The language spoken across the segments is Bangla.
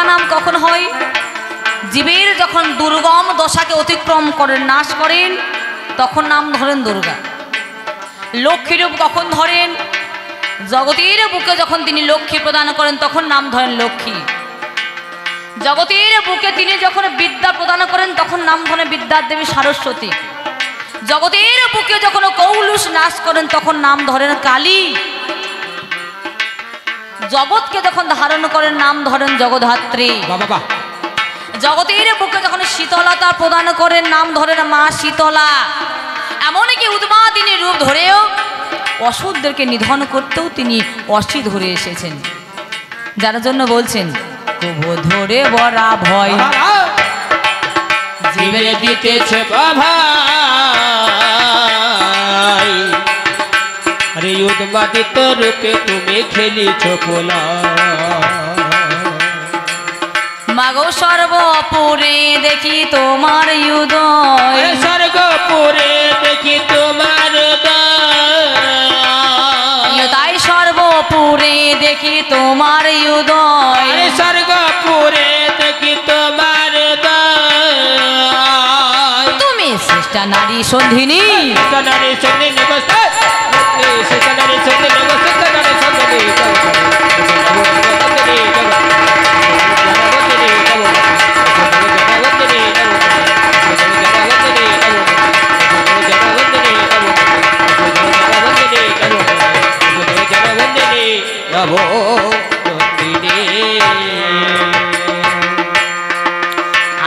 দুর্গা নাম কখন হয়? জীবের যখন দুর্গম দশাকে অতিক্রম করেন, নাশ করেন, তখন নাম ধরেন দুর্গা। লক্ষ্মী রূপ কখন ধরেন? জগতের বুকে যখন তিনি লক্ষ্মী প্রদান করেন তখন নাম ধরেন লক্ষ্মী। জগতের বুকে তিনি যখন বিদ্যা প্রদান করেন তখন নাম ধরেন বিদ্যার দেবী সরস্বতী। জগতের বুকে যখন কৌলুষ নাশ করেন তখন নাম ধরেন কালী। জগৎকে যখন ধারণ করেন নাম ধরেন জগদ্ধাত্রী। জগতের বুকে যখন শীতলতা প্রদান করেন নাম ধরেন মা শীতলা। এমনকি উদ্মাদিনী রূপ ধরেও অসুরদেরকে নিধন করতেও তিনি অসি ধরে এসেছেন। যার জন্য বলছেন কবু ধরে বরা ভয় জীবের দিতেছে ভাই, আরে উদ্মাদিত রূপে তুমি খেলিছ পোলা। মাগো সর্বপুরে দেখি তোমার উদয়, স্বর্গপুরে দেখি তোমার উদয়, তাই সর্বপুরে দেখি তোমার উদয়, স্বর্গপুরে দেখি তোমার উদয়। তুমি শ্রেষ্ঠ নারী সন্ধিনী, নারী সন্ধিনী নারী সন্ধিনী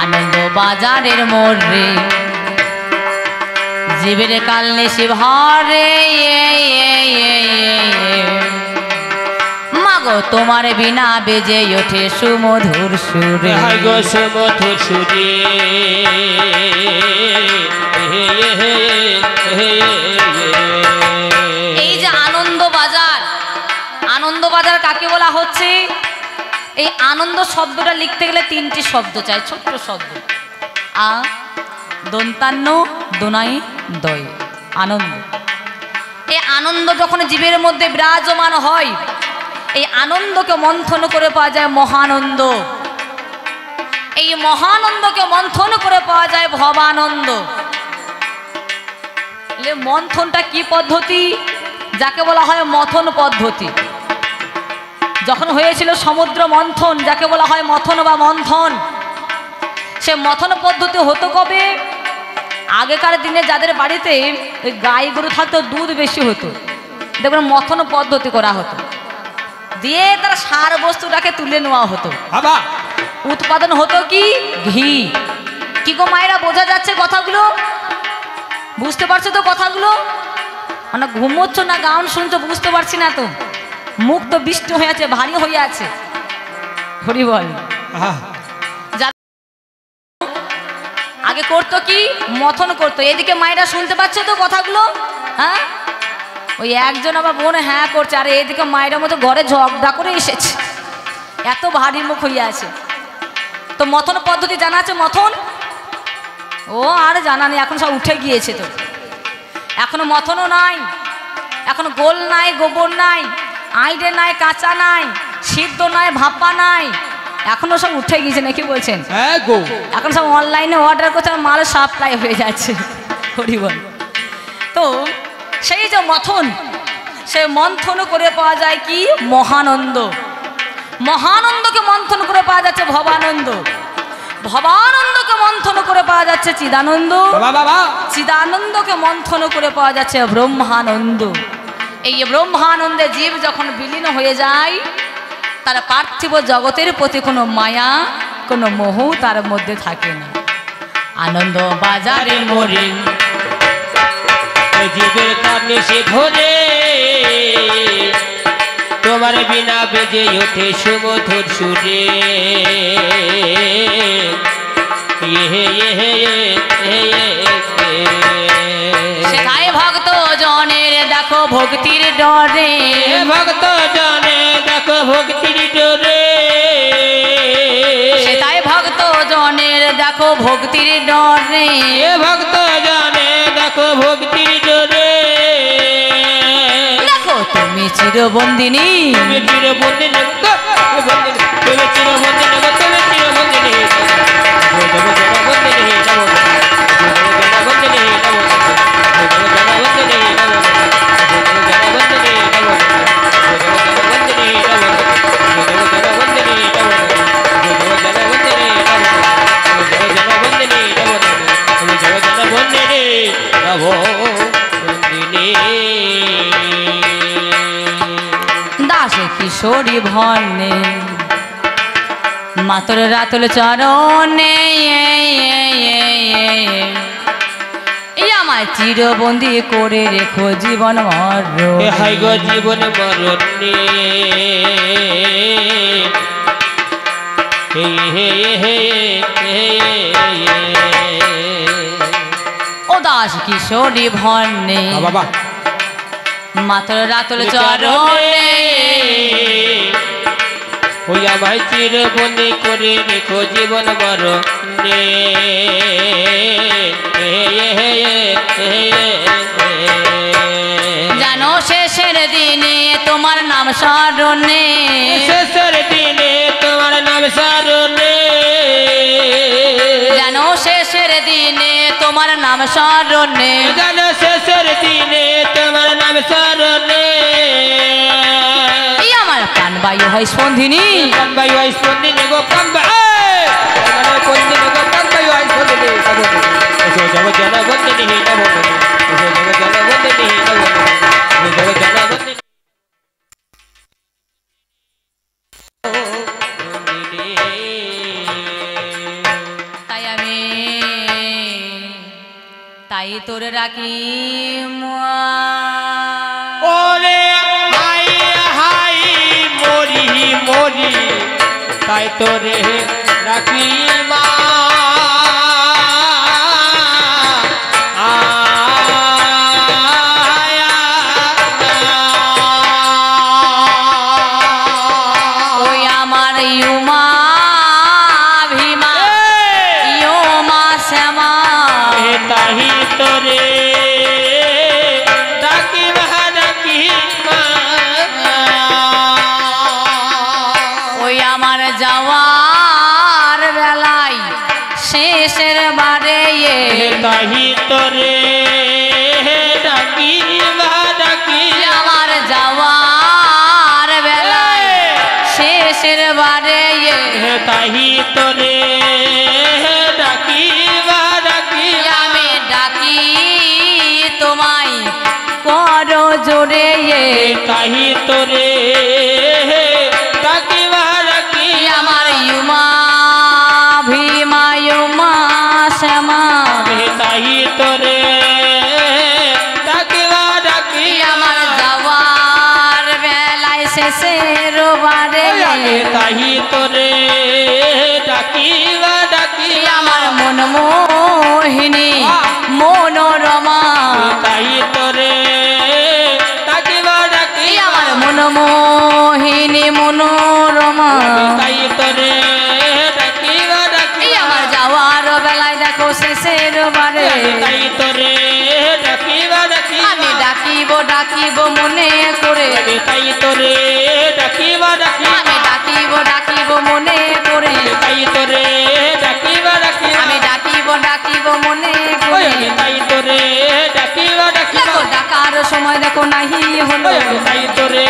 আনন্দ বাজারের মোড়ে জীবের কালনে শিবহারে, মাগো তোমার বিনা বেজে ওঠে সুমধুর সুরে, গো সুমধুর সুরে। এই যে আনন্দ বাজার, আনন্দ বাজার কাকে বলা হচ্ছে? এই আনন্দ শব্দটা লিখতে গেলে তিনটি শব্দ চাই, ছোট্ট শব্দ। আ দন্তান্ন দোনাই দয়, আনন্দ। এই আনন্দ যখন জীবের মধ্যে বিরাজমান হয়, এই আনন্দকে মন্থন করে পাওয়া যায় মহানন্দ। এই মহানন্দকে মন্থন করে পাওয়া যায় ভবানন্দ। মন্থনটা কি পদ্ধতি? যাকে বলা হয় মথন পদ্ধতি। যখন হয়েছিল সমুদ্র মন্থন, যাকে বলা হয় মথন বা মন্থন, সে মথন পদ্ধতি হতো কবে? আগেকার দিনে যাদের বাড়িতে ওই গাই গরু থাকতো, দুধ বেশি হতো, দেখবেন মথন পদ্ধতি করা হতো, দিয়ে তার সার বস্তুটাকে তুলে নেওয়া হতো, উৎপাদন হতো কি ঘি। কি গো মায়েরা, বোঝা যাচ্ছে কথাগুলো? বুঝতে পারছো তো কথাগুলো? মানে ঘুমোচ্ছ না গান শুনছো বুঝতে পারছি না তো, মুখ তো বৃষ্টি হয়ে আছে, ভারী হয়ে আছে। হরি বল। আগে করতো কি মথন করতো। এদিকে মায়েরা শুনতে পাচ্ছ তো কথাগুলো? হ্যাঁ, ওই একজন আবার বোন হ্যাঁ করছে, আর এদিকে মায়ের মতো ঘরে ঝগড়া করে এসেছে, এত ভারী মুখ হয়ে আছে। তো মথন পদ্ধতি জানা আছে? মথন ও আর জানা নেই, এখন সব উঠে গিয়েছে। তো এখনো মথনও নাই, এখন গোল নাই, গোবর নাই, আইডে নাই, কাঁচা নাই, সিদ্ধ নাই, ভাপা নাই, এখনো সব উঠে গিয়েছে নাকি বলছেন? এখন সব অনলাইনে অর্ডার করছে, মাল সাপ্লাই হয়ে যাচ্ছে। হরি বল। তো সেই যে মথন, সে মন্থন করে পাওয়া যায় কি মহানন্দ। মহানন্দকে মন্থন করে পাওয়া যাচ্ছে ভবানন্দ। ভবানন্দকে মন্থন করে পাওয়া যাচ্ছে চিদানন্দ। চিদানন্দকে মন্থন করে পাওয়া যাচ্ছে ব্রহ্মানন্দ। এই ব্রহ্মানন্দে জীব যখন বিলীন হয়ে যায়, তার পার্থিব জগতের প্রতি কোনো মায়া, কোনো মোহ তার মধ্যে থাকে না। আনন্দ বাজারে মোড়ে জীবের কানে সে ভরে, তোমার বিনা বেজে ওঠে সুমধুর সুরে। সেটাই ভক্ত জনের দেখো ভক্তির ডরে, ভক্ত জনে দেখো ভক্তির ডরে, সেটাই ভক্ত জনের দেখো ভক্তির ডরে, ভক্ত জনে দেখো ভক্তির ডরে। দেখো তুমি চিরবন্দিনী, তুমি চিরবন্দিনী, তুমি চিরবন্দিনী, কিশোরী ভন্নে মাতর রাতুল চরণে আমায় চিরবন্দি করে রেখো জীবন মরণে হাই গো জীবন মরণে ও দাস কিশোরী ভন্নে বাবা মাতর রাতুল চরণে ওই আমায় চিরবন্দি করে রেখো জীবন মরণে জানো শেষের দিনে তোমার নাম স্মরণে শেষের দিনে তোমার নাম স্মরণে জানো শেষের দিনে তোমার নাম স্মরণে জানো শেষের দিনে তোমার নাম স্মরণে এই আমার প্রাণবায়ু হয় স্পন্দিনী প্রাণবায়ু হয় স্পন্দিনী গো প্রাণবায়ু স্পন্দিনী গো প্রাণবায়ু হয় স্পন্দিনী জগ জন বন্দিনী নমো জগ জন বন্দিনী নমো জগ জন বন্দিনী তাই তোর রাখি ওরে হাই হাই মরি মরি তাই তোরে রাখি মা ওই আমার ইউমা ভীমা ইউমা শ্যামা তাহি তোরে ডাকি ডাকি ওই আমার যাওয়ার বেলায় শেষের বারে তাহি তোরে ডাকি ডাকি আমার যাওয়ার বেলায় শেষের বারে তাহি তোরে ডাকি ডাকি আমি ডাকি তোমায় করো জোরে তাহি তোরে ডাকি ডাকি আমার ইউমা ভীমা ইউমা শ্যামা তাহি তোরে ডাকি ডাকি আমার যাওয়ার বেলায় শেষের বারে তাহি তোরে ডাকি ডাকি আমার মন মোহিনী মনোরমা তাহি তোরে ডাকি ডাকি আমার মন মোহিনী মনোরমা তাই তোরে ডাকি ডাকি আমার যাওয়ার বেলায় দেখো শেষের বারে তাই তোরে ডাকি ডাকি আমি ডাকিব ডাকিব মনে করে তাই তোরে ডাকি ডাকি আমি ডাকিব ডাকিব মনে করে তাই তোরে ডাকি ডাকি আমি ডাকিব ডাকিব মনে করে তাই তোরে ডাকি ডাকি দেখো ডাকার সময় দেখো নাহি হলো তাই তোরে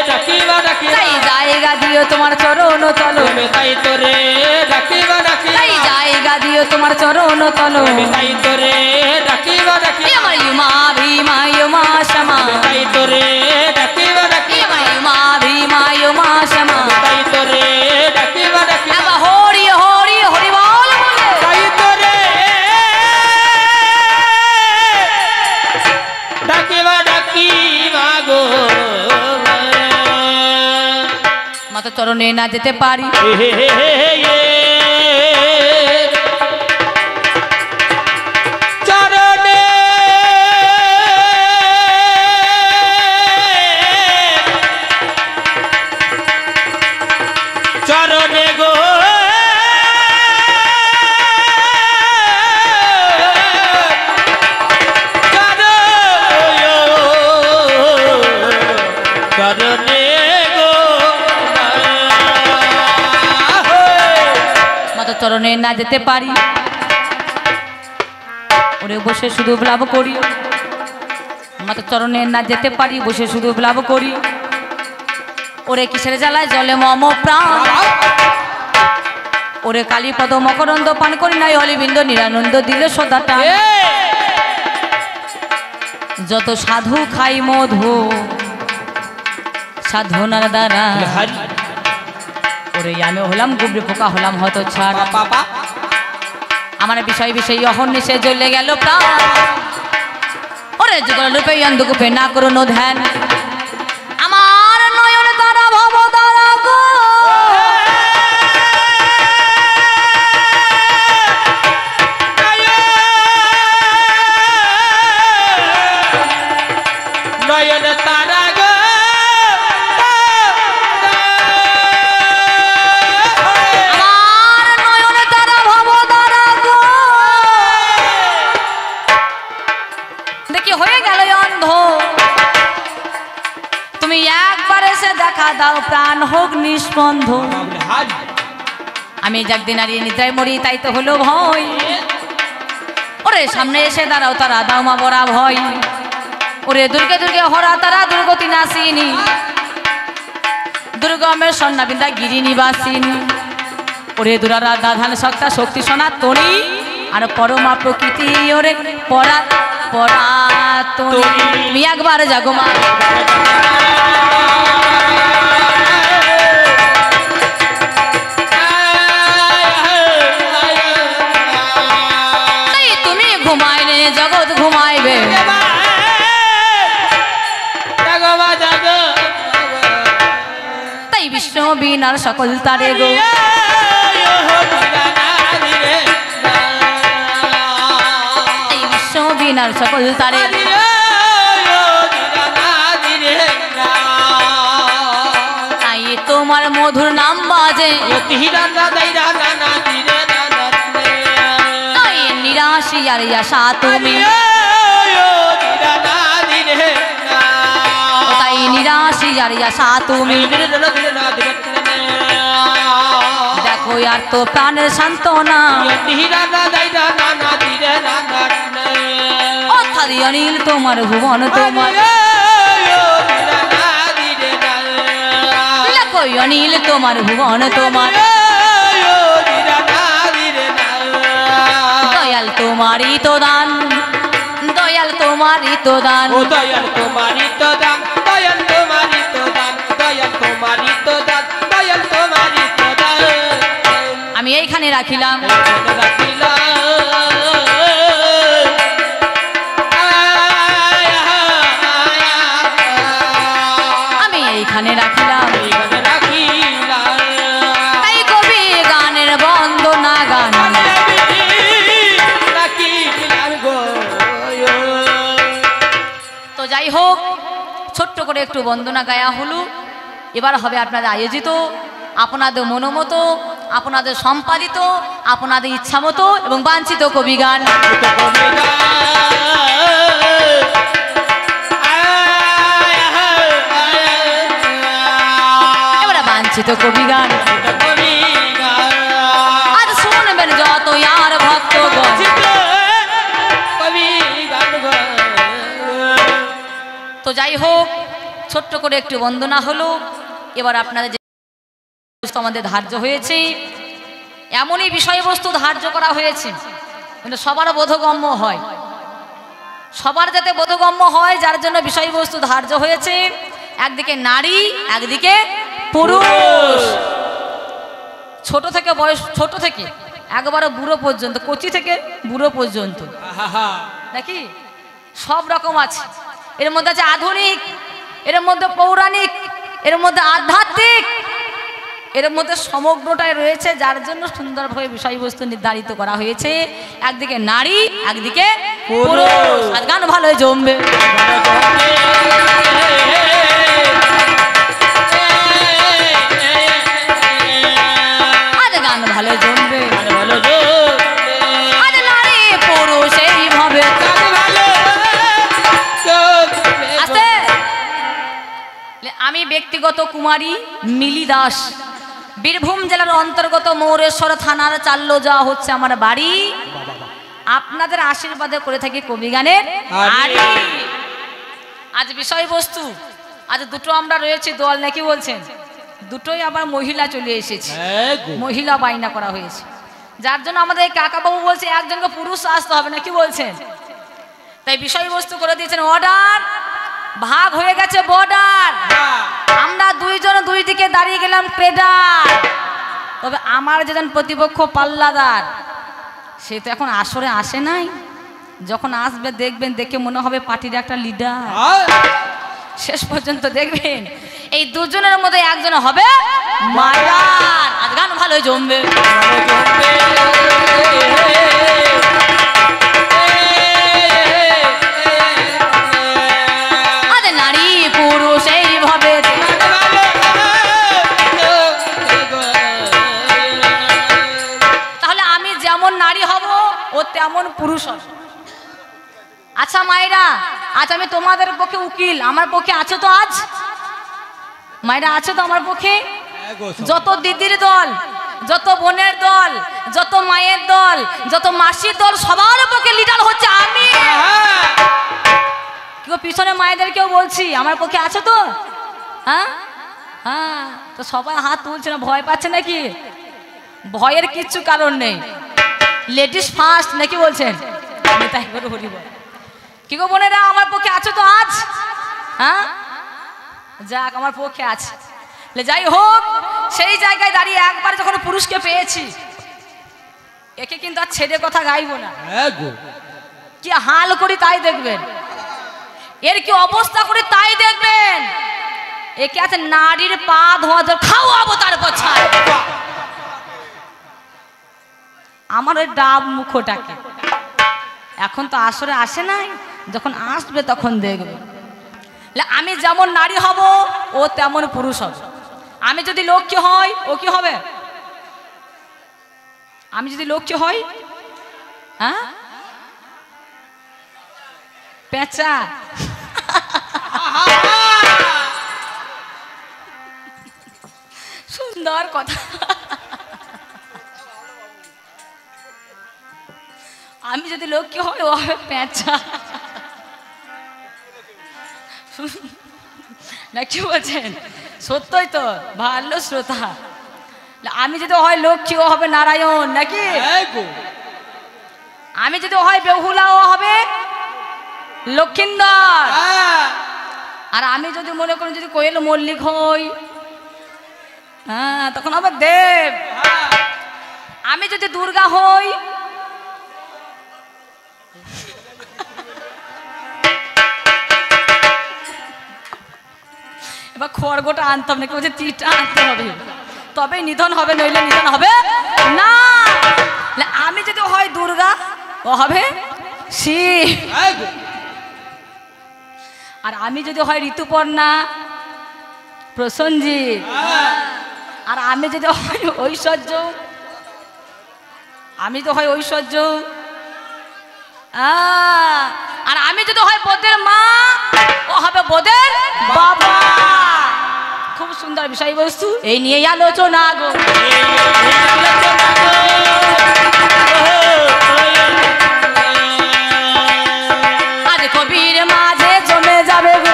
ডাকি ডাকি তাই জায়গা দিও তোমার চরণ তলো তাই তোরে ডাকি ডাকি তাই জায়গা দিও তোমার চরণ তলো তাই তোরে ডাকি ডাকি আমার ইউমা ভীমা ইউমা শ্যামা তাই তোরে ডাকি ডাকি আমার ইউমা ভীমা ইউমা শ্যামা তাই তোরে ডাকি ডাকি এবার হরি হরি হরি বল বলে তাই তোরে ডাকি ডাকি মাগো মাতা চরণে না যেতে পারি চরণে চরণে গো চরণে গো মাতা চরণে না যেতে পারি ওরে বসে শুধু ব্লাভ করি মাতা চরণে না যেতে পারি বসে শুধু ব্লাভ করি ওরে কিসের জ্বালায় জলে মম প্রাণ ওরে কালীপদ মকরন্দ পান করি নাই অলিবিন্দ নিরানন্দ দিলে সদাটা যত সাধু খাই মধু সাধনার দ্বারা হরি ওরে আমি হলাম গুবরি পোকা হলাম হত ছাড়া বাবা আমার বিষয় বিষয় অহর্নিশে জ্বলে গেল প্রাণ ওরে যুগল রূপে অন্ধকূপে না করুন ধ্যান আমার নয়ন তারা ভব তারা গো নয়ন তারা গো আমার নয়ন তারা ভব তারা গো দেখি হয়ে গেল অন্ধ তুমি একবার এসে দেখা দাও প্রাণ হোক নিষ্পন্ধ হরি আমি একদিন আর নিদ্রায় মরি তাই তো হলো ভয় ওরে সামনে এসে দাঁড়াও তারা দাও মা বরা ভয় ওরে দুর্গে দুর্গে হরা তারা দুর্গতি নাসিনী দুর্গমের সন্নাবিন্দা গিরি নিবাসিনী ওরে দুরারা দাধান সত্তা শক্তি সনাতনী আর পরমা প্রকৃতি ওরে পরা পরা তুমি একবার জাগো মা তাই তুমি ঘুমাইলে জগৎ ঘুমাইবে তাই বিশ্ব বিনার সকল তারে গো এই বিশ্ব বিনার সকল তারে তাই তোমার মধুর নাম বাজে তাই নিরাশি আর আশা তুমি তাই নিরাশি আর আশা তুমি দেখো আর তো প্রাণের সান্ত্বনা অর্থাৎ অনিল তোমার ভুবন তোমার দেখো অনিল তোমার ভুবন তোমার দয়াল তোমারই তো দান দয়াল তোমারই তো দান দয়াল তোমারই তো দান দয়াল তোমারই তো দান দয়াল তোমারই তো দান দয়াল তোমারই তো দান আমি এইখানে রাখিলাম আমি এইখানে রাখিলাম তাই কবি গানের বন্দনা গান তো যাই হোক ছোট্ট করে একটু বন্দনা গায়া হলো এবার হবে আপনাদের আয়োজিত আপনাদের মনোমতো আপনাদের সম্পাদিত আপনাদের ইচ্ছা মতো এবং বাঞ্ছিত কবি গান এবারে বাঞ্ছিত কবি গান আর শুনবেন যত আর ভক্তগণ তো যাই হোক ছোট্ট করে একটু বন্দনা হলো এবার আপনাদের আমাদের ধার্য হয়েছে এমনই বিষয়বস্তু ধার্য করা হয়েছে কিন্তু সবার বোধগম্য হয় সবার যাতে বোধগম্য হয় যার জন্য বিষয়বস্তু ধার্য হয়েছে একদিকে নারী একদিকে পুরুষ ছোট থেকে বয়স ছোট থেকে একবারে বুড়ো পর্যন্ত কচি থেকে বুড়ো পর্যন্ত নাকি সব রকম আছে এর মধ্যে আছে আধুনিক এর মধ্যে পৌরাণিক এর মধ্যে আধ্যাত্মিক এর মধ্যে সমগ্রটাই রয়েছে যার জন্য সুন্দরভাবে বিষয়বস্তু নির্ধারিত করা হয়েছে একদিকে নারী একদিকে পুরুষ আর গান ভালোই জমবে আর গান ভালো জমবে আর নারী পুরুষ এইভাবে আমি ব্যক্তিগত কুমারী মিলি দাস বীরভূম জেলার অন্তর্গত মৌরেশ্বর থানার চাল্লো যাওয়া হচ্ছে আমার বাড়ি আপনাদের আশীর্বাদে করে থাকি কবি গানের আজ বিষয়বস্তু আজ দুটো আমরা রয়েছে দল নাকি বলছেন দুটোই আবার মহিলা চলে এসেছে মহিলা বায়না করা হয়েছে যার জন্য আমাদের কাকাবাবু বলছে একজনকে পুরুষ আসতে হবে না কি বলছেন তাই বিষয়বস্তু করে দিয়েছেন অর্ডার ভাগ হয়ে গেছে বর্ডার আমরা দুইজন দুই দিকে দাঁড়িয়ে গেলাম ট্রেডার, তবে আমার যেজন প্রতিপক্ষ পাল্লাদার সে তো এখন আসরে আসে নাই। যখন আসবে দেখবেন, দেখে মনে হবে পার্টির একটা লিডার। শেষ পর্যন্ত দেখবেন এই দুজনের মধ্যে একজন হবে মায়ান। আজ গান ভালো জমবে। আজ নারী পুরুষ এইভাবে, তাহলে আমি যেমন নারী হব ও তেমন পুরুষ হবে। আচ্ছা মায়েরা, আজ আমি তোমাদের পক্ষে উকিল, আমার পক্ষে আছো তো? আজ মায়েরা আছো তো আমার পক্ষে? যত দিদির দল, যত বোনের দল, যত মায়ের দল, যত মাসির দল, সবার পক্ষে লিডার হচ্ছে আমি। কেউ পিছনে মায়েদেরকেও বলছি আমার পক্ষে আছো তো? হ্যাঁ হ্যাঁ, তো সবাই হাত তুলছে না, ভয় পাচ্ছে নাকি? ভয়ের কিচ্ছু কারণ নেই, লেডিস ফার্স্ট নাকি বলছেন? তাই বলে হরিব। কি গো বোনেরা, আমার পক্ষে আছো তো আজ? হ্যাঁ, যাক আমার পক্ষে আছে। যাই হোক, সেই জায়গায় দাঁড়িয়ে একবার যখন পুরুষকে পেয়েছি, একে কিন্তু আর ছেড়ে কথা গাইবো না। কি হাল করি তাই দেখবেন, এর কি অবস্থা করি তাই দেখবেন। একে আছে নারীর পা ধোয়া ধোয়া খাওয়াবো, তারপর ছাড় আমার ওই ডাব মুখটাকে। এখন তো আসরে আসে নাই, যখন আসবে তখন দেখবে। আমি যেমন নারী হব ও তেমন পুরুষ হবে। আমি যদি লক্ষ্মী হই ও কি হবে? আমি যদি লক্ষ্মী হই, হ্যাঁ পেঁচা। সুন্দর কথা। আমি যদি লক্ষ্মী হই ও হবে পেঁচা। না কি বলছেন? সত্যই তো, ভালো শ্রোতা। আমি যদি হয় লক্ষ্মী ও হবে নারায়ণ নাকি? আমি যদি হয় বেহুলা ও হবে লক্ষিন্দর। আর আমি যদি মনে করি যদি কোয়েল মল্লিক হই, হ্যাঁ তখন হবে দেব। আমি যদি দুর্গা হই, এবার খড়গোটা আনতে হবে নাকি বলছে তীরটা আনতে হবে, তবে নিধন হবে, নইলে নিধন হবে না। আমি যদি হয় দুর্গা ও হবে শিব। আর আমি যদি হয় ঋতুপর্ণা প্রসঞ্জিৎ। আর আমি যদি হয় ঐশ্বর্য, আমি তো হয় ঐশ্বর্য। আর আমি যদি হয় বোধের মা ও হবে বোধের বাবা। খুব সুন্দর বিষয়বস্তু, এই নিয়ে আলোচনা গো। আজ কবির মাঝে জমে যাবে গো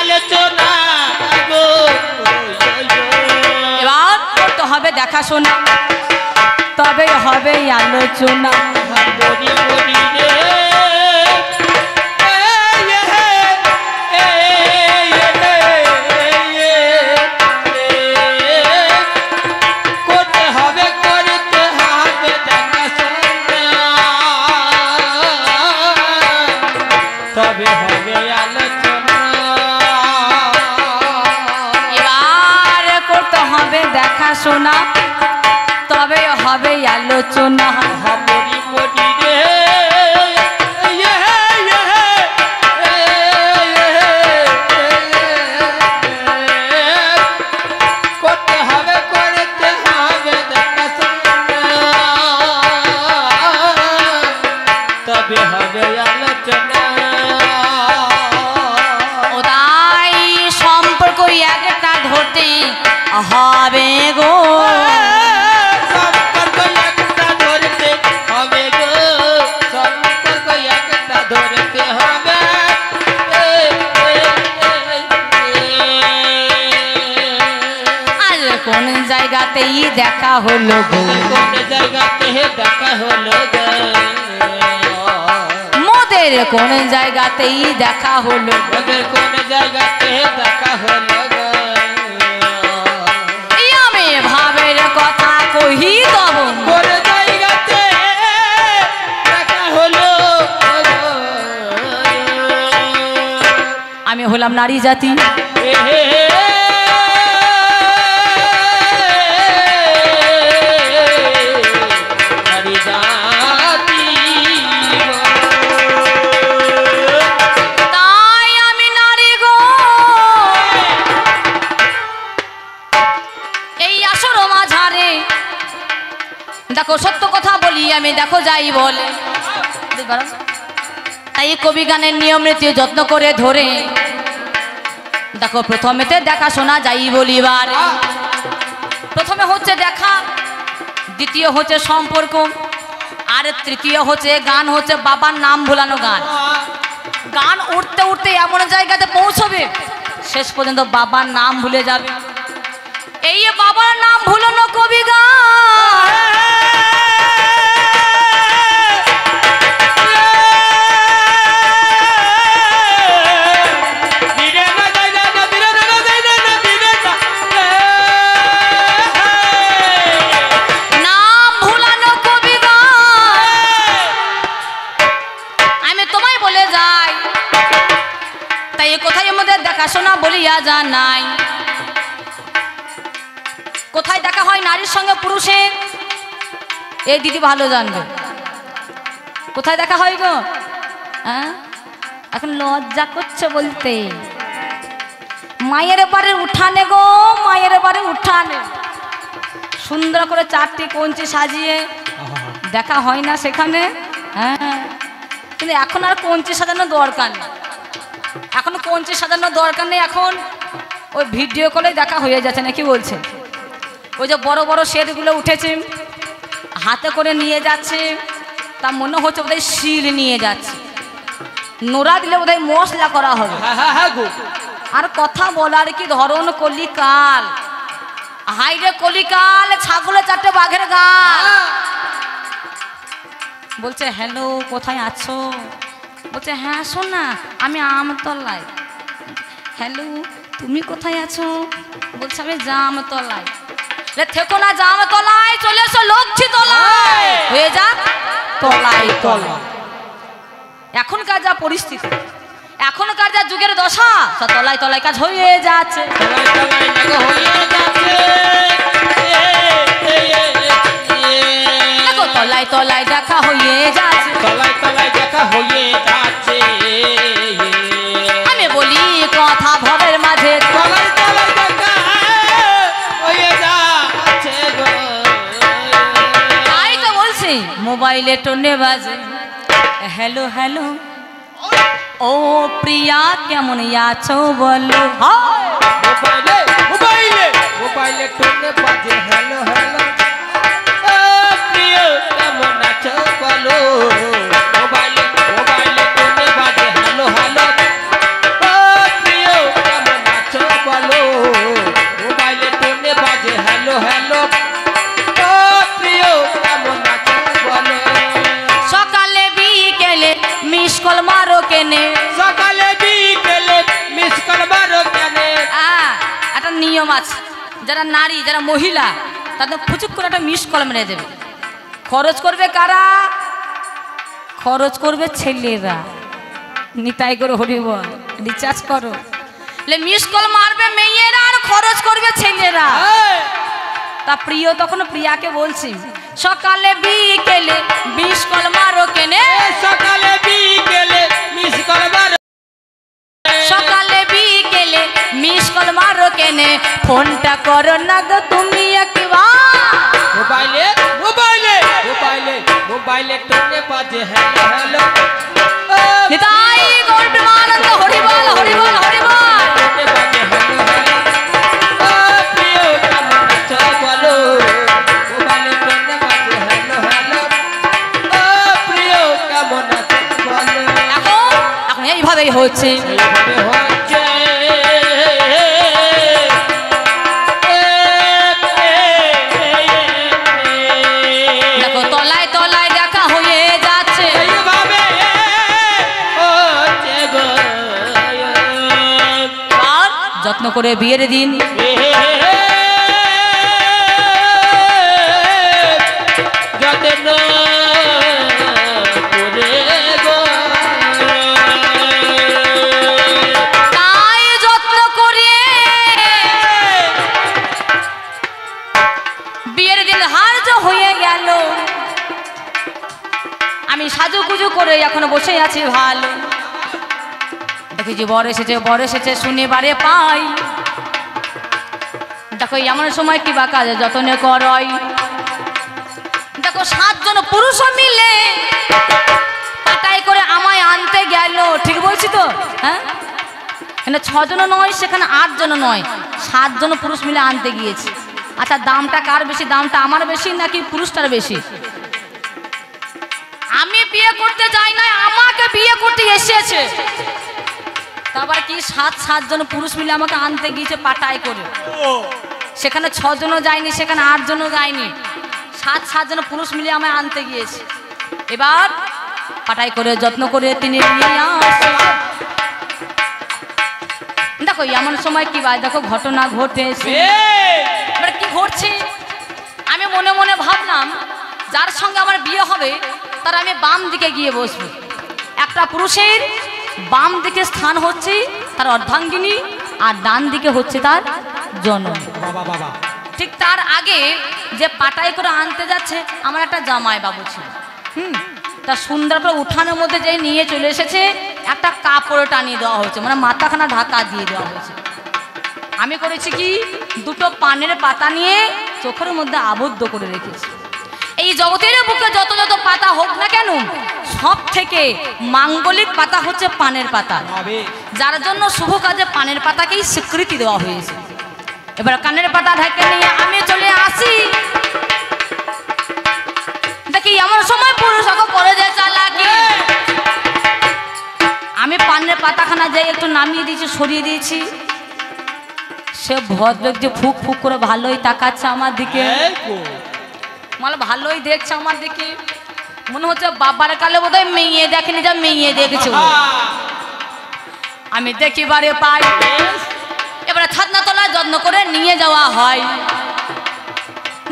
আলোচনা গো। এবার করতে হবে দেখাশোনা, তবে হবে আলোচনা। এবার করতে হবে দেখাশোনা, তবে হবে আলোচনা। হবে গো আজ কোন জায়গাতেই দেখা হলো গো, কোন জায়গাতে দেখা হলো গো। ওদের কোন জায়গাতেই দেখা হলো, ওদের কোন জায়গাতে দেখা হলো গো। আমি ভাবের কথা কহি তব কোন জায়গাতে দেখা হলো গো। আমি হলাম নারী জাতি, নারী জাতি তাই আমি নারী গো। এই আসর মাঝারে দেখো সত্য কথা বলি আমি, দেখো যাই বলে। তাই কবি গানের নিয়ম নীতি যত্ন করে ধরে দেখো প্রথমেতে দেখাশোনা যাই বলিবার। প্রথমে হচ্ছে দেখা, দ্বিতীয় হচ্ছে সম্পর্ক, আর তৃতীয় হচ্ছে গান, হচ্ছে বাবার নাম ভোলানো গান। গান উঠতে উঠতে এমন জায়গাতে পৌঁছবে শেষ পর্যন্ত বাবার নাম ভুলে যাবে। এই বাবার নাম ভুলানো কবি গান। নাম ভুলানো কবি গান। আমি তোমায় বলে যাই, তাই কোথায় আমাদের দেখাশোনা বলিয়া যা নাই। কোথায় দেখা হয় নারীর সঙ্গে পুরুষের, এই দিদি ভালো জানবে। কোথায় দেখা হয় গো? হ্যাঁ, এখন লজ্জা করছে বলতে। মায়ের বাড়ির উঠানে গো, মায়ের বাড়ির উঠানে সুন্দর করে 4টি কঞ্চি সাজিয়ে দেখা হয় না সেখানে? হ্যাঁ, কিন্তু এখন আর কঞ্চি সাজানোর দরকার নেই। এখন কঞ্চি সাজানোর দরকার নেই, এখন ওই ভিডিও কলে দেখা হয়ে যাচ্ছে নাকি বলছে। ওই যে বড় বড় শেডগুলো উঠেছে, হাতে করে নিয়ে যাচ্ছে, তা মনে হচ্ছে বোধহয় শিল নিয়ে যাচ্ছে। নোড়া দিলে বোধহয় মশলা করা হবে। আর কথা বলার কি ধরন কলিকাল, হাইরে কলিকাল, ছাগলের 4টে বাঘের গাল। বলছে হ্যালো কোথায় আছো? বলছে হ্যাঁ শোন না আমি আমতলায়। হ্যালো তুমি কোথায় আছো? বলছে আমি জামতলায়। থেকো না জামতলায়, চলে এসো লক্ষ্মী তলায়, হয়ে যা তলায় তলায়। এখনকার যা পরিস্থিতি, এখনকার যা যুগের দশা, সব তলায় তলায় কাজ হয়ে যাচ্ছে। দেখো তলায় তলায় দেখা হয়ে যাচ্ছে, তলায় তলায় দেখা হয়ে যাচ্ছে। আমি বলি কথা ভবের মাঝে, তলায় তলায় দেখা হয়ে যাচ্ছে গো। তাই তো বলছি মোবাইলে টোনে বাজে, হ্যালো হ্যালো ও প্রিয়া কেমন আছো বলো। মোবাইলে মোবাইলে মোবাইলে টোনে বাজে হ্যালো হ্যালো, ও প্রিয় কেমন আছো বলো। মোবাইলে মোবাইলে টোনে বাজে হ্যালো হ্যালো, ও প্রিয় কেমন আছো বলো। মোবাইলে টোনে বাজে হ্যালো হ্যালো, ও প্রিয় কেমন আছো বলো। সকালে বিকেলে মিস কল মারো কেনে, সকালে বিকেলে মিস কল মারো কেনে। একটা নিয়ম আছে, যারা নারী যারা মহিলা তাদের ফুচুক করে একটা মিস কল মেরে দেবে। খরচ করবে কারা? খরচ করবে ছেলেরা। নিতাই করে হরিব রিচার্জ করো, মিস কল মারবে মেয়েরা আর খরচ করবে ছেলেরা। তা প্রিয় তখন প্রিয়াকে বলছি সকালে বিকেলে মিস কল মারো কেনে, সকালে বিকেলে মিস কল মারো, সকালে বিকেলে মিস কল মারো কেনে, ফোনটা করো না গো তুমি একবার। মোবাইলে মোবাইলে মোবাইলে মোবাইলে টোনে বাজে হ্যালো হ্যালো, নিতাই গৌর প্রেমানন্দ হরিবল হরিবল হরিবল। টোনে বাজে হ্যালো হ্যালো, ও প্রিয় কেমন আছো বলো। মোবাইলে টোনে বাজে হ্যালো হ্যালো, ও প্রিয় কেমন আছো বলো। এখন এইভাবেই হচ্ছে। এইভাবে হচ্ছে দেখো তলায় তলায় দেখা হয়ে যাচ্ছে, এইভাবে করে বিয়ের দিন যত্ন করে গো তাই যত্ন করে বিয়ের দিন ধার্য হয়ে গেল। আমি সাজুগুজু করে এখন বসে আছি ভালো। দেখি যে বর এসেছে শুনে বারে পাই। দেখো এমন সময় কি বা কাজে যত্ন করই। দেখো 7 জন পুরুষ মিলে পাটাই করে আমায় আনতে গেল। ঠিক বলছি তো? হ্যাঁ, এখানে 6 জন নয়, সেখানে 8 জন নয়, 7 জন পুরুষ মিলে আনতে গিয়েছে। আচ্ছা, দামটা কার বেশি? দামটা আমার বেশি নাকি পুরুষটার বেশি? আমি বিয়ে করতে যাই না, আমাকে বিয়ে করতে এসেছে। তারপর কি 7 জন পুরুষ মিলে আমাকে আনতে গিয়েছে পাটাই করে। সেখানে 6 জনও যায়নি, সেখানে 8 জনও যায়নি, 7 জন পুরুষ মিলে আমায় আনতে গিয়েছে। এবার পাটাই করে যত্ন করে তিনি নিয়ে আসে। দেখো এমন সময় কি ভাই, দেখো ঘটনা ঘটেছে। এবার কি ঘটছে, আমি মনে মনে ভাবলাম যার সঙ্গে আমার বিয়ে হবে তার আমি বাম দিকে গিয়ে বসবো। একটা পুরুষের বাম দিকে স্থান হচ্ছে তার অর্ধাঙ্গিনী, আর ডান দিকে হচ্ছে তার জননী। ঠিক তার আগে যে পাটাই করে আনতে যাচ্ছে আমার একটা জামাই বাবু ছিল। তা সুন্দর করে উঠানের মধ্যে যে নিয়ে চলে এসেছে, একটা কাপড় টানিয়ে দেওয়া হয়েছে, মানে মাথাখানা ঢাকা দিয়ে দেওয়া হয়েছে। আমি করেছি কি, 2টো পানের পাতা নিয়ে চোখের মধ্যে আবদ্ধ করে রেখেছি। এই জগতের বুকে যত যত পাতা হোক না কেন, সব থেকে মাঙ্গলিক পাতা হচ্ছে পানের পাতা, যার জন্য শুভ কাজে পানের পাতাকেই স্বীকৃতি দেওয়া হয়েছে। এবার কানের পাতা ঢেকে নিয়ে আমি চলে আসি। দেখি এমন সময় পুরুষ পরে যায় চালাকি। আমি পানের পাতাখানা যাই একটু নামিয়ে দিয়েছি, সরিয়ে দিয়েছি। সে ভদ্রলোক যে ফুক ফুক করে ভালোই তাকাচ্ছে আমার দিকে, মানে ভালোই দেখছে আমার দিকে। মনে হচ্ছে বাবার কালে বোধহয় মেয়ে দেখেনি, যা মেয়ে দেখেছে। আমি দেখি বারে পাই। এবারে ছাদনা তলায় যত্ন করে নিয়ে যাওয়া হয়।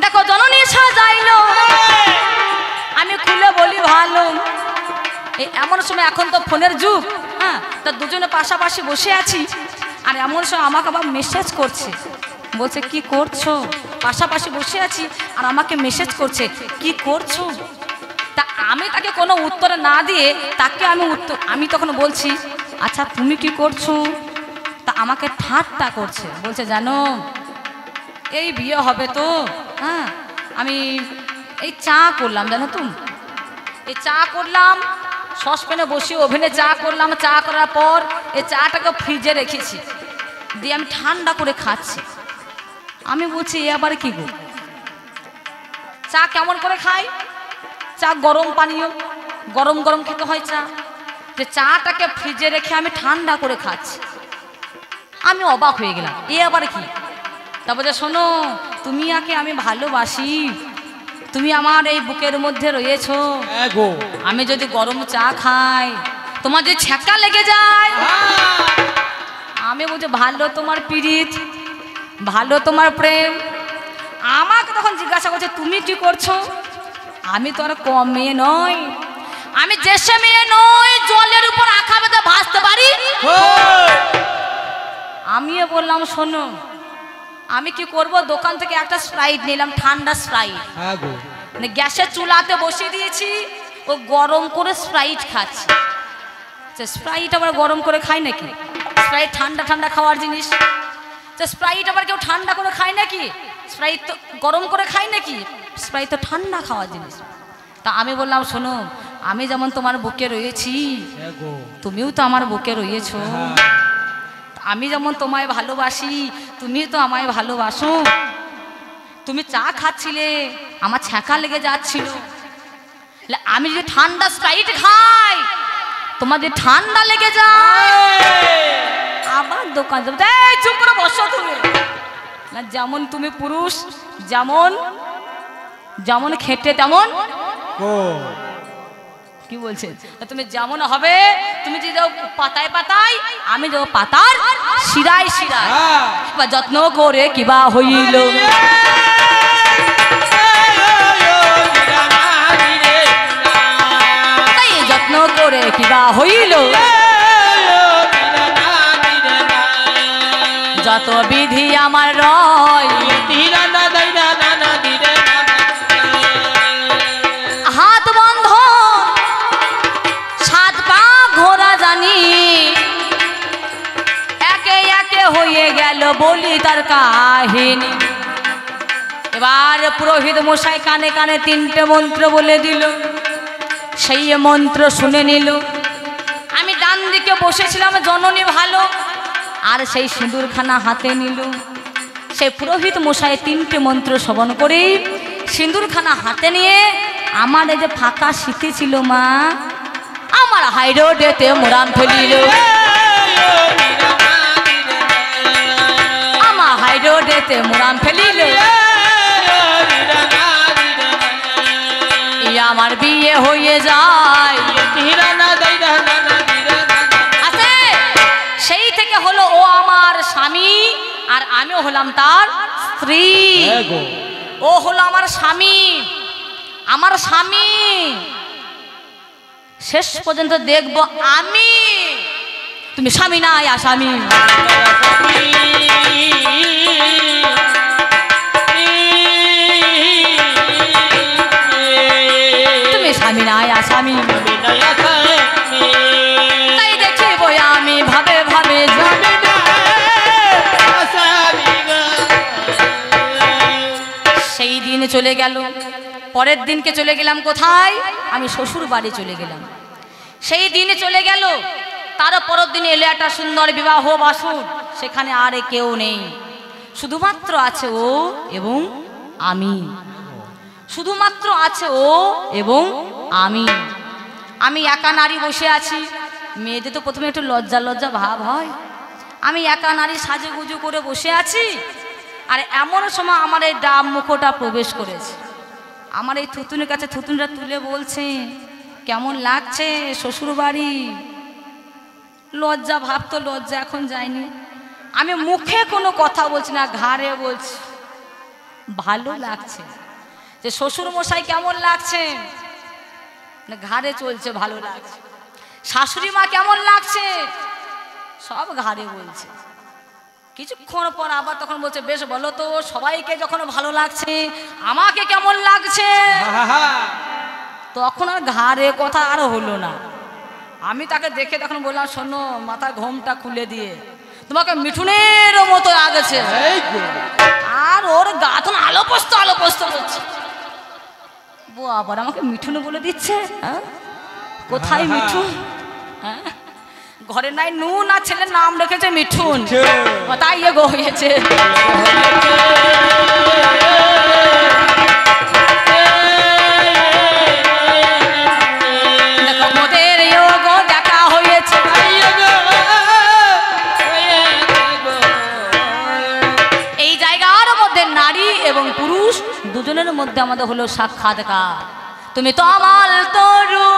দেখো জননী সাজাইলো, আমি খুলে বলি ভালো। এই এমন সময়, এখন তো ফোনের যুগ, হ্যাঁ, তা দুজনে পাশাপাশি বসে আছি। আর এমন সময় আমাকে আবার মেসেজ করছে, বলছে কি করছো? পাশাপাশি বসে আছি আর আমাকে মেসেজ করছে কি করছো। তা আমি তাকে কোনো উত্তর না দিয়ে তাকে আমি তখন বলছি আচ্ছা তুমি কি করছো। তা আমাকে ঠাট্টা করছে, বলছে জানো এই বিয়ে হবে তো, হ্যাঁ আমি এই চা করলাম, জানো তুমি এই চা করলাম, সসপ্যানে বসিয়ে ওভেনে চা করলাম। চা করার পর এই চাটাকে ফ্রিজে রেখেছি, দিয়ে আমি ঠান্ডা করে খাচ্ছি। আমি বলছি এ আবার কি গো, চা কেমন করে খাই? চা গরম পানীয়, গরম গরম খেতে হয় চা। যে চাটাকে ফ্রিজে রেখে আমি ঠান্ডা করে খাচ্ছি। আমি অবাক হয়ে গেলাম, এ আবার কি? তারপরে শোনো, তুমি আকে আমি ভালোবাসি, তুমি আমার এই বুকের মধ্যে রয়েছো। আমি যদি গরম চা খাই তোমার যে ছ্যাঁকা লেগে যায়। আমি বলছি ভালো তোমার পীড়িত, ভালো তোমার প্রেম। আমাকে তখন জিজ্ঞাসা করছে তুমি কি করছো? আমি তো আর কম মেয়ে নই, আমি যে সে মেয়ে নই জলের উপর আঁকা বেঁধে ভাসতে পারি। আমিও বললাম শোনো আমি কি করব, দোকান থেকে একটা স্প্রাইট নিলাম, ঠান্ডা স্প্রাইট, মানে গ্যাসের চুলাতে বসিয়ে দিয়েছি, ও গরম করে স্প্রাইট খাচ্ছে। স্প্রাইট আবার গরম করে খায় নাকি? স্প্রাইট ঠান্ডা ঠান্ডা খাওয়ার জিনিস। স্প্রাইট আবার কেউ ঠান্ডা করে খায় নাকি? স্প্রাইট তো গরম করে খায় নাকি? স্প্রাইট তো ঠান্ডা খাওয়ার জিনিস। তা আমি বললাম শোনো আমি যেমন তোমার বুকে রয়েছি তুমিও তো আমার বুকে রয়েছো, আমি যেমন তোমায় ভালোবাসি তুমি তো আমায় ভালোবাসো। তুমি চা খাচ্ছিলে আমার ছ্যাঁকা লেগে যাচ্ছিল, আমি যদি ঠান্ডা স্প্রাইট খাই তোমার যদি ঠান্ডা লেগে যায় আবার দোকান যাবো। চুপ করে বসো তুমি না, যেমন তুমি পুরুষ যেমন যেমন খেটে তেমন কি বলছেন? তুমি যেমন হবে, তুমি যে যাও পাতায় পাতায়, আমি যাও পাতার শিরায় শিরায়। বা যত্ন করে কিবা হইল, তাই যত্ন করে কিবা হইল, যত বিধি আমার রয়, হাত বন্ধ সাত পা ঘোরা জানি, একে একে হয়ে গেল বলি তার কাহিনী। এবার পুরোহিত মশাই কানে কানে তিনটে মন্ত্র বলে দিল, সেই মন্ত্র শুনে নিল। আমি ডান দিকে বসেছিলাম জননী ভালো, আর সেই সিঁদুরখানা হাতে নিল। সেই পুরোহিত মশাই তিনটে মন্ত্র শ্রবণ করে সিঁদুরখানা হাতে নিয়ে আমার এই যে ফাঁকা শীতে ছিল মা, আমার হাই রোডেতে মোড়ান ফেলিল, আমার হাই রোডেতে মোড়ান ফেলিল। আমার বিয়ে হয়ে যায়, আছে সেই থেকে হলো ও আমার স্বামী, আর আমিও হলাম তার স্ত্রী। ও হলো আমার স্বামী, আমার স্বামী শেষ পর্যন্ত দেখবো আমি। তুমি স্বামী নাই আসামি, তুমি স্বামী নাই আসামি, তাই দেখিব আমি ভাবে ভাবে যাবে। সেই দিন চলে গেল, পরের দিনকে চলে গেলাম কোথায়? আমি শ্বশুর বাড়ি চলে গেলাম। সেই দিনে চলে গেল, তার পরের দিন এলো একটা সুন্দর বিবাহ বাসর। সেখানে আর কেউ নেই, শুধুমাত্র আছে ও এবং আমি, শুধুমাত্র আছে ও এবং আমি। আমি একা নারী বসে আছি। মেয়েদের তো প্রথমে একটু লজ্জা লজ্জা ভাব হয়। আমি একা নারী সাজে গুজু করে বসে আছি, আর এমন সময় আমার এই ডাব মুখোটা প্রবেশ করেছে। আমার এই থুতুনের কাছে থুতুনটা তুলে বলছে, কেমন লাগছে শ্বশুর বাড়ি? লজ্জা ভাব তো লজ্জা এখন যায়নি। আমি মুখে কোনো কথা বলছি না, ঘাড়ে বলছি ভালো লাগছে। যে শ্বশুর মশাই কেমন লাগছে, ঘাড়ে চলছে ভালো লাগছে। শাশুড়ি মা কেমন লাগছে, সব ঘাড়ে বলছে। কিছুক্ষণ পর আবার তখন বলছে, বেশ বলো তো সবাইকে যখন ভালো লাগছে আমাকে কেমন লাগছে? তখন আর ঘাড়ে কথা আর হলো না। আমি তাকে দেখে তখন বললাম, শোনো মাথার ঘোমটা খুলে দিয়ে তোমাকে মিঠুনের মতো লাগছে। আর ওর গা তখন আলো পোস্ত করছে। আবার আমাকে মিঠুন বলে দিচ্ছে। কোথায় মিঠুন? হ্যাঁ, ঘরে নাই নুন, আর ছেলের নাম রেখেছে মিঠুন, তাই এগো হয়েছে। দেখো মোদের এগো দেখা হয়েছে। এই জায়গার মধ্যে নারী এবং পুরুষ দুজনের মধ্যে আমাদের হলো সাক্ষাৎকার। তুমি তো আমার তরু,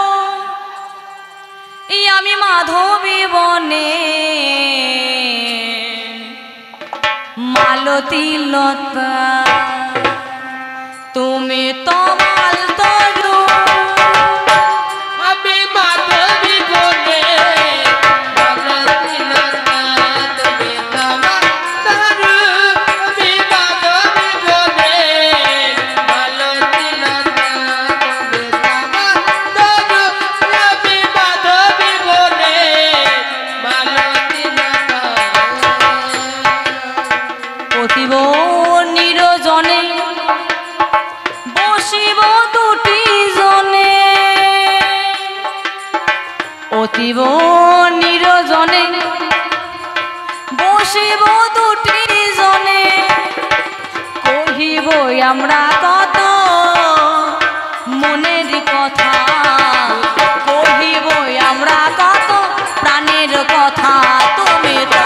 আমি মাধবী বনে মালতী লতা, তুমি তো আমার তরু, আমি মাধবী বনে মালতী লতা, তুমি তো আমার তরু, আমি মাধবী বনে মালতী লতা, তুমি তো আমার তরু, আমি মাধবী বনে মালতী লতা। অতীব নিরজনে বসিব দুটি জনে, অতীব নিরজনে বসিব দুটি জনে, কহিব আমরা কত মনের কথা, কহিব আমরা কত প্রাণের কথা। তুমি তো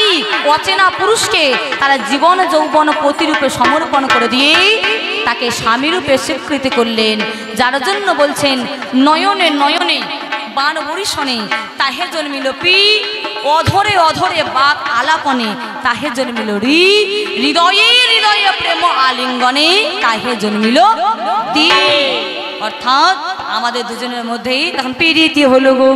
নারী অচেনা পুরুষকে তারা জীবন যৌবন প্রতিরূপে সমর্পণ করে দিয়ে তাকে স্বামীরূপে স্বীকৃতি করলেন। যার জন্য বলছেন নয়নে নয়নে বান বরিশনে তাহে জন্মিল পি, অধরে অধরে বাক আলাপনে তাহে জন্মিল রি, হৃদয়ে হৃদয়ে প্রেম আলিঙ্গনে তাহে জন্মিল তি। অর্থাৎ আমাদের দুজনের মধ্যেই তখন প্রীতি হলো গো।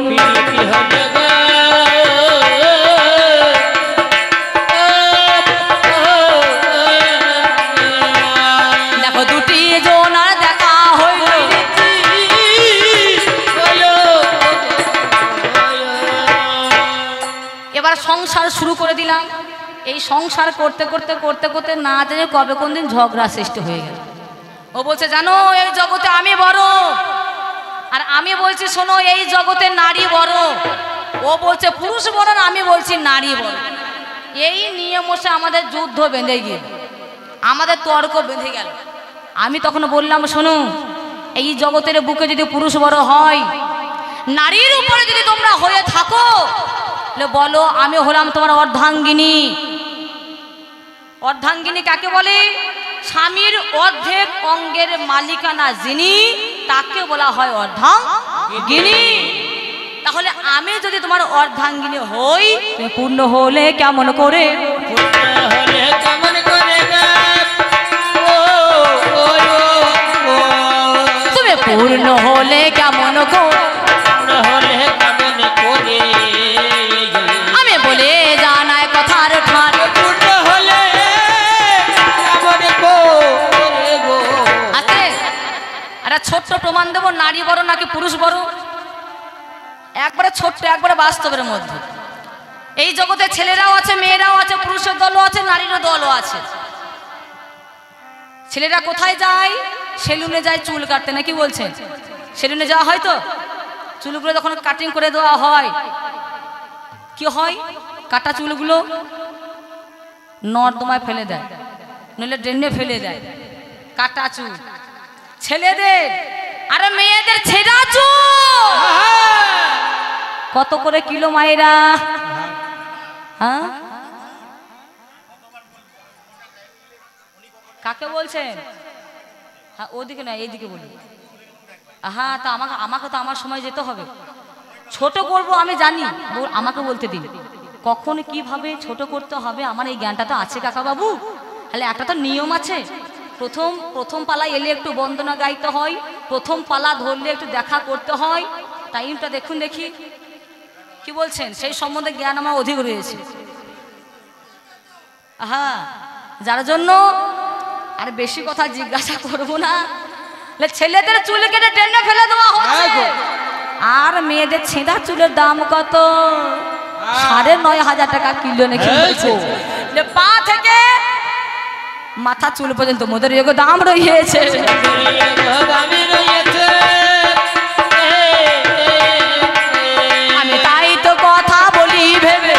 দেখো দুটি জনার দেখা হইল, এবার সংসার শুরু করে দিলাম। এই সংসার করতে করতে করতে করতে না জানি কবে কোন দিন ঝগড়া সৃষ্টি হয়ে গেল। ও বলছে জানো এই জগতে আমি বড়, আর আমি বলছি শোনো এই জগতে নারী বড়। ও বলছে পুরুষ বড়, না আমি বলছি নারী বড়। এই নিয়মে আমাদের যুদ্ধ বেঁধে গেল, আমাদের তর্ক বেঁধে গেল। আমি তখন বললাম শোনো এই জগতের বুকে যদি পুরুষ বড় হয়, নারীর উপরে যদি তোমরা হয়ে থাকো বলো আমি হলাম তোমার অর্ধাঙ্গিনী। অর্ধাঙ্গিনী কাকে বলে? স্বামীর অর্ধেক অঙ্গের মালিকানা যিনি তাকে বলা হয় অর্ধাঙ্গিনী। তাহলে আমি যদি তোমার অর্ধাঙ্গিনী হই, তুমি পূর্ণ হলে কেমন করে? তুমি পূর্ণ হলে কেমন করে? আমি বলে জানাই কথার ঠান। ছোট্ট প্রমাণ দেবো নারী বড় নাকি পুরুষ বড়, একবারে ছোট্ট একবারে বাস্তবের মধ্যে। এই জগতে ছেলেরাও আছে, মেয়েরাও আছে, পুরুষের দলও আছে, নারীরও দলও আছে। ছেলেরা কোথায় যায়? সেলুনে যায় চুল কাটতে, নাকি বলছেন? সেলুনে যাওয়া হয় তো, চুলগুলো যখন কাটিং করে দেওয়া হয় কি হয়? কাটা চুলগুলো নর্দমায় ফেলে দেয়, নইলে ড্রেনে ফেলে দেয়। কাটা চুল ছেলেদের, আর মেয়েদের ছেঁড়া চুল কত করে কিলো মায়েরা? হ্যাঁ কাকে বলছেন? হ্যাঁ ওদিকে না এইদিকে বলি। হ্যাঁ তা আমাকে তো আমার সময় যেতে হবে। ছোট করবো আমি জানি, আমাকে বলতে দিন কখন কিভাবে ছোট করতে হবে। আমার এই জ্ঞানটা তো আছে কাকা বাবু। তাহলে একটা তো নিয়ম আছে, প্রথম পালা এলে একটু বন্দনা গাইতে হয়, প্রথম পালা ধরলে একটু দেখা করতে হয়। টাইমটা দেখুন দেখি কি বলছেন, সেই সম্বন্ধে জ্ঞান আমার অধিক রয়েছে। হ্যাঁ যার জন্য আর বেশি কথা জিজ্ঞাসা করবো না। ছেলেদের চুল কেটে টেনে ফেলে দেওয়া হচ্ছে, আর মেয়েদের ছেঁড়া চুলের দাম কত? 9,500 টাকা কিলো নাকি। পা থেকে মাথা চুল পর্যন্ত মোদের এগো দাম রয়েছে। আমি তাই তো কথা বলি ভেবে।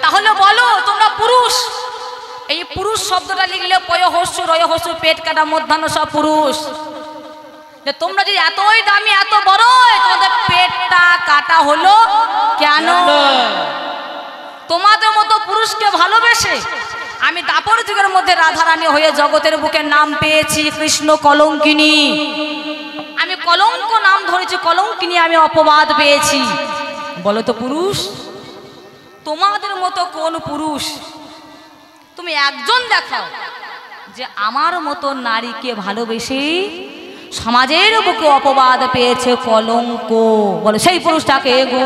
তাহলে বলো তোমরা পুরুষ, এই পুরুষ শব্দটা লিখলে পয় হস্যু রয় হস্যু পেট কাটা মধ্যাহ্ন সব পুরুষ। তোমরা যদি এতই দামি এত বড়, তোমাদের পেটটা কাটা হলো কেন? তোমাদের মতো পুরুষকে ভালোবেসে আমি দাপর যুগের মধ্যে রাধারানী হয়ে জগতের বুকে নাম পেয়েছি কৃষ্ণ কলঙ্কিনী। আমি কলঙ্ক নাম ধরেছি, কলঙ্কিনী আমি অপবাদ পেয়েছি। বলো তো পুরুষ, তোমাদের মতো কোন পুরুষ তুমি একজন দেখাও যে আমার মতো নারীকে ভালোবেসে সমাজের বুকে অপবাদ পেয়েছে কলঙ্ক। বলো সেই পুরুষটাকে গো।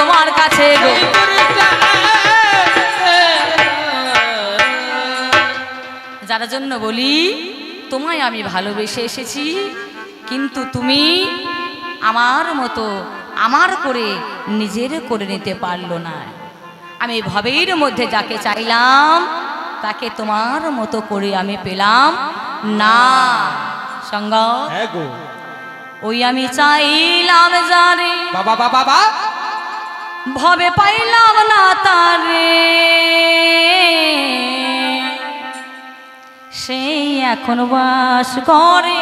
তোমার কাছে গো যার জন্য বলি তোমায় আমি ভালোবেসে এসেছি, কিন্তু তুমি আমার মতো আমার করে নিজের করে নিতে পারলো না। আমি ভবের মধ্যে যাকে চাইলাম তাকে তোমার মতো করে আমি পেলাম না। সঙ্গ ওই আমি চাইলাম জানে বাবা বাবা বাবা ভবে পাইলাম না তারে, সেই এখন বাস করে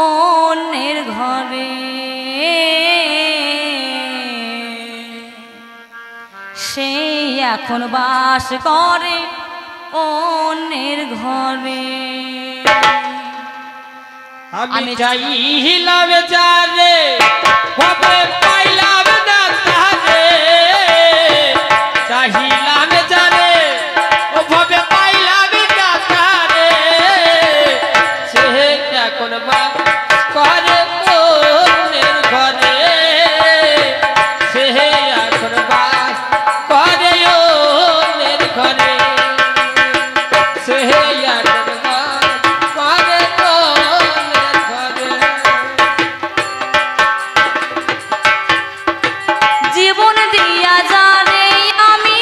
অন্যের ঘরে, সেই এখন বাস করে অন্যের ঘরে। আমি চাইলাম যারে ভবে পাইলাম না তারে, চাইলাম যারে ও ভবে পাইলাম না তারে, সে এখন বাস করে অন্যের ঘরে, সে এখন বাস করে অন্যের ঘরে, সে এখন বাস করে অন্যের ঘরে। জীবন দিয়া জানে আমি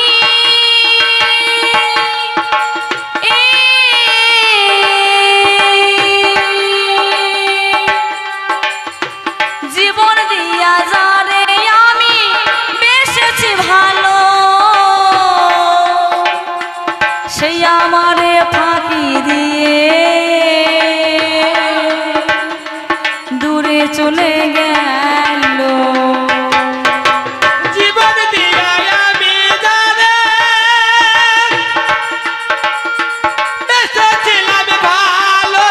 জীবন দিয়া জানে আমি বেসেছি ভালো, সেই আমারে ফাঁকি দিয়ে দূরে চলে গেল। জীবন দিয়া আমি যারে বেসেছিলাম ভালো,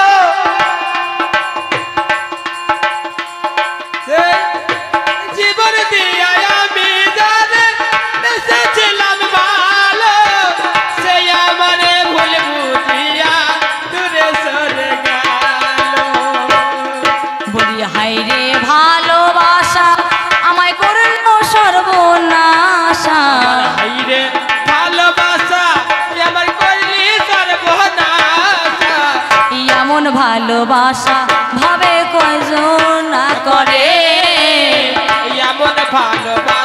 সে জীবন দিয়া আমি যারে বেসেছিলাম ভালো, সে আমারে ভুল বুঝিয়া দূরে সরে গেল। বলি হাই রে ভালোবাসা আমায় করলো সর্বনাশা, হাইরে ভালোবাসা আমার করলি সর্বনাশা, এমন ভালোবাসা ভাবে কয়জন না করে, এমন ভালোবাসা